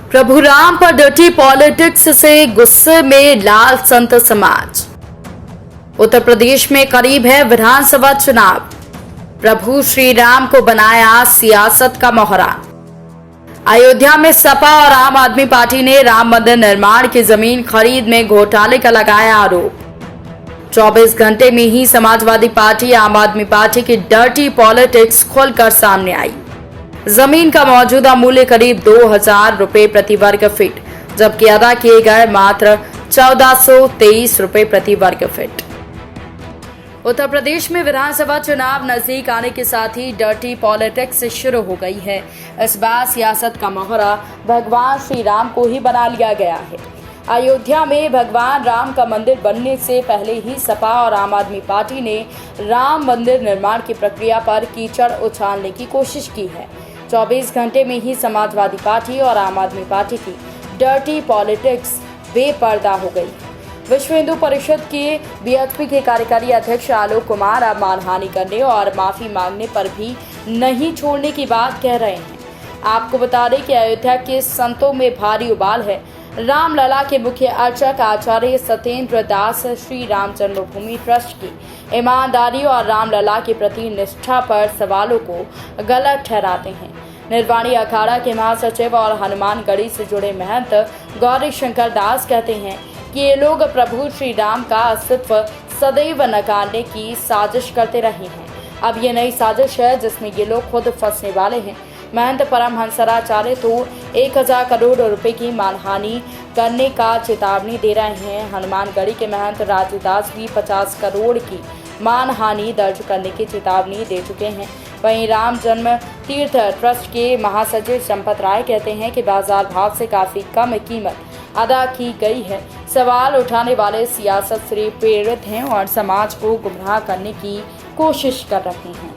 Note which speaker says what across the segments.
Speaker 1: प्रभु राम पर dirty politics से गुस्से में लाल संत समाज। उत्तर प्रदेश में करीब है विधानसभा चुनाव। प्रभु श्री राम को बनाया सियासत का मोहरा। अयोध्या में सपा और आम आदमी पार्टी ने राम मंदिर निर्माण की जमीन खरीद में घोटाले का लगाया आरोप। 24 घंटे में ही समाजवादी पार्टी आम आदमी पार्टी की डर्टी पॉलिटिक्स खुलकर सामने आई। जमीन का मौजूदा मूल्य करीब 2000 रुपए प्रति वर्ग फीट, जबकि अदा किए गए मात्र 1423 रुपए प्रति वर्ग फीट। उत्तर प्रदेश में विधानसभा चुनाव नजदीक आने के साथ ही डर्टी पॉलिटिक्स शुरू हो गई है। इस बार सियासत का मोहरा भगवान श्री राम को ही बना लिया गया है। अयोध्या में भगवान राम का मंदिर बनने से पहले ही सपा और आम आदमी पार्टी ने राम मंदिर निर्माण की प्रक्रिया पर कीचड़ उछालने की कोशिश की है। 24 घंटे में ही समाजवादी पार्टी और आम आदमी पार्टी की डर्टी पॉलिटिक्स बेपर्दा हो गई। विश्व हिंदू परिषद के बीएचपी के कार्यकारी अध्यक्ष आलोक कुमार अब मानहानि करने और माफी मांगने पर भी नहीं छोड़ने की बात कह रहे हैं। आपको बता दें कि अयोध्या के संतों में भारी उबाल है। रामलला के मुख्य अर्चक आचार्य सत्येंद्र दास श्री राम जन्मभूमि ट्रस्ट की ईमानदारी और रामलला के प्रति निष्ठा पर सवालों को गलत ठहराते हैं। निर्वाणी अखाड़ा के महासचिव और हनुमानगढ़ी से जुड़े महंत गौरी शंकर दास कहते हैं कि ये लोग प्रभु श्री राम का अस्तित्व सदैव नकारने की साजिश करते रहे हैं। अब ये नई साजिश है जिसमें ये लोग खुद फंसने वाले हैं। महंत परमहंसराचार्य तो 1000 करोड़ रुपए की मानहानि करने का चेतावनी दे रहे हैं। हनुमानगढ़ी के महंत राजदास भी 50 करोड़ की मानहानि दर्ज करने की चेतावनी दे चुके हैं। वहीं राम जन्म तीर्थ ट्रस्ट के महासचिव संपत राय कहते हैं कि बाजार भाव से काफ़ी कम कीमत अदा की गई है। सवाल उठाने वाले सियासत से प्रेरित हैं और समाज को गुमराह करने की कोशिश कर रहे हैं।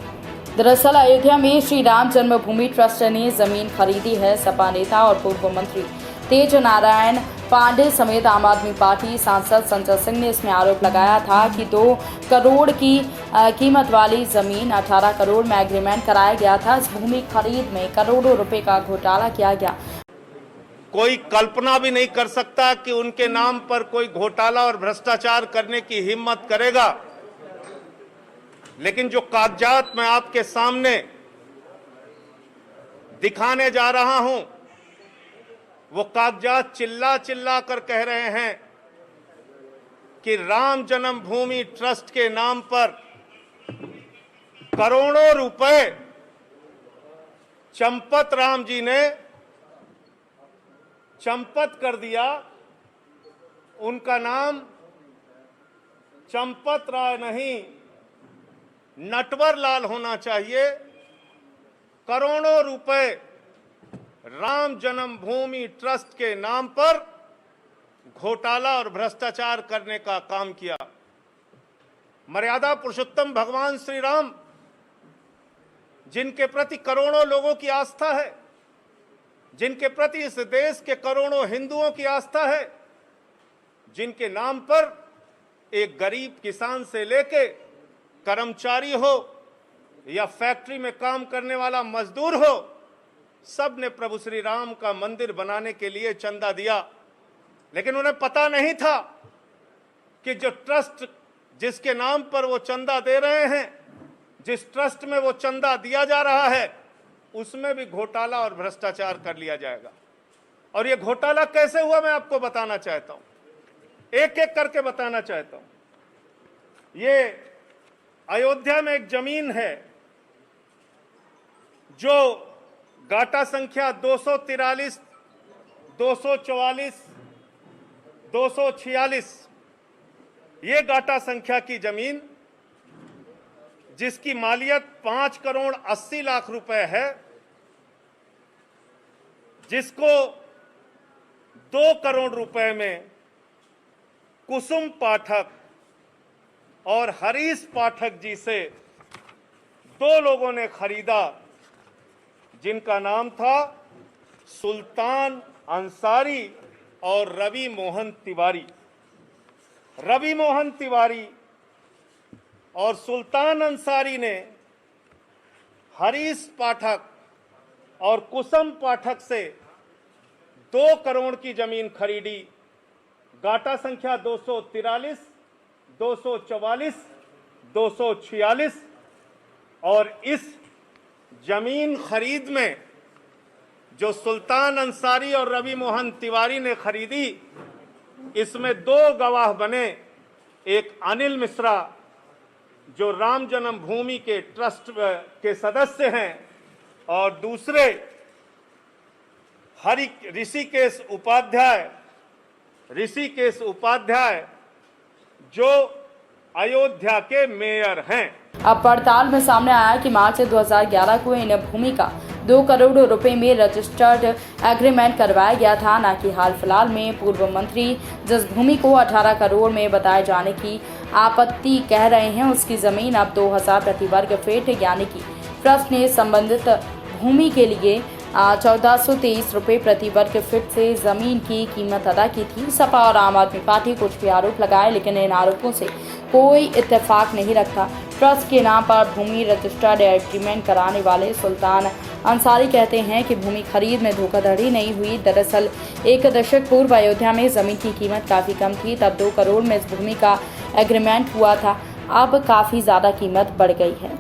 Speaker 1: दरअसल अयोध्या में श्री राम जन्मभूमि ट्रस्ट ने जमीन खरीदी है। सपा नेता और पूर्व मंत्री तेज नारायण पांडे समेत आम आदमी पार्टी सांसद संजय सिंह ने इसमें आरोप लगाया था कि 2 करोड़ की कीमत वाली जमीन 18 करोड़ में एग्रीमेंट कराया गया था। इस भूमि खरीद में करोड़ों रुपए का घोटाला किया गया।
Speaker 2: कोई कल्पना भी नहीं कर सकता कि उनके नाम पर कोई घोटाला और भ्रष्टाचार करने की हिम्मत करेगा। लेकिन जो कागजात मैं आपके सामने दिखाने जा रहा हूं, वो कागजात चिल्ला चिल्ला कर कह रहे हैं कि राम जन्मभूमि ट्रस्ट के नाम पर करोड़ों रुपए चंपत राम जी ने चंपत कर दिया। उनका नाम चंपत राय नहीं, नटवर लाल होना चाहिए। करोड़ों रुपए राम जन्मभूमि ट्रस्ट के नाम पर घोटाला और भ्रष्टाचार करने का काम किया। मर्यादा पुरुषोत्तम भगवान श्री राम, जिनके प्रति करोड़ों लोगों की आस्था है, जिनके प्रति इस देश के करोड़ों हिंदुओं की आस्था है, जिनके नाम पर एक गरीब किसान से लेके कर्मचारी हो या फैक्ट्री में काम करने वाला मजदूर हो, सब ने प्रभु श्री राम का मंदिर बनाने के लिए चंदा दिया। लेकिन उन्हें पता नहीं था कि जो ट्रस्ट जिसके नाम पर वो चंदा दे रहे हैं, जिस ट्रस्ट में वो चंदा दिया जा रहा है, उसमें भी घोटाला और भ्रष्टाचार कर लिया जाएगा। और ये घोटाला कैसे हुआ मैं आपको बताना चाहता हूं, एक एक करके बताना चाहता हूं। ये अयोध्या में एक जमीन है जो गाटा संख्या 243, 244, 246, ये गाटा संख्या की जमीन जिसकी मालियत 5 करोड़ 80 लाख रुपए है, जिसको 2 करोड़ रुपए में कुसुम पाठक और हरीश पाठक जी से 2 लोगों ने खरीदा, जिनका नाम था सुल्तान अंसारी और रवि मोहन तिवारी। रवि मोहन तिवारी और सुल्तान अंसारी ने हरीश पाठक और कुसुम पाठक से 2 करोड़ की जमीन खरीदी। गाटा संख्या 243, 244, 246 और इस जमीन खरीद में जो सुल्तान अंसारी और रवि मोहन तिवारी ने खरीदी, इसमें 2 गवाह बने। एक अनिल मिश्रा जो राम जन्मभूमि के ट्रस्ट के सदस्य हैं और दूसरे ऋषिकेश उपाध्याय जो अयोध्या के मेयर हैं।
Speaker 1: अब पड़ताल में सामने आया कि मार्च 2011 को इन भूमि का 2 करोड़ रुपए में रजिस्टर्ड एग्रीमेंट करवाया गया था, न कि हाल फिलहाल में पूर्व मंत्री जिस भूमि को 18 करोड़ में बताए जाने की आपत्ति कह रहे हैं, उसकी जमीन अब 2000 प्रति वर्ग फीट यानी कि ट्रस्ट ने संबंधित भूमि के लिए 1423 रुपये प्रति वर्ग फीट से जमीन की कीमत अदा की थी। सपा और आम आदमी पार्टी कुछ भी आरोप लगाए, लेकिन इन आरोपों से कोई इत्तेफाक नहीं रखता। ट्रस्ट के नाम पर भूमि रजिस्टर्ड एग्रीमेंट कराने वाले सुल्तान अंसारी कहते हैं कि भूमि खरीद में धोखाधड़ी नहीं हुई। दरअसल 1 दशक पूर्व अयोध्या में जमीन की कीमत काफ़ी कम थी, तब 2 करोड़ में इस भूमि का एग्रीमेंट हुआ था। अब काफ़ी ज़्यादा कीमत बढ़ गई है।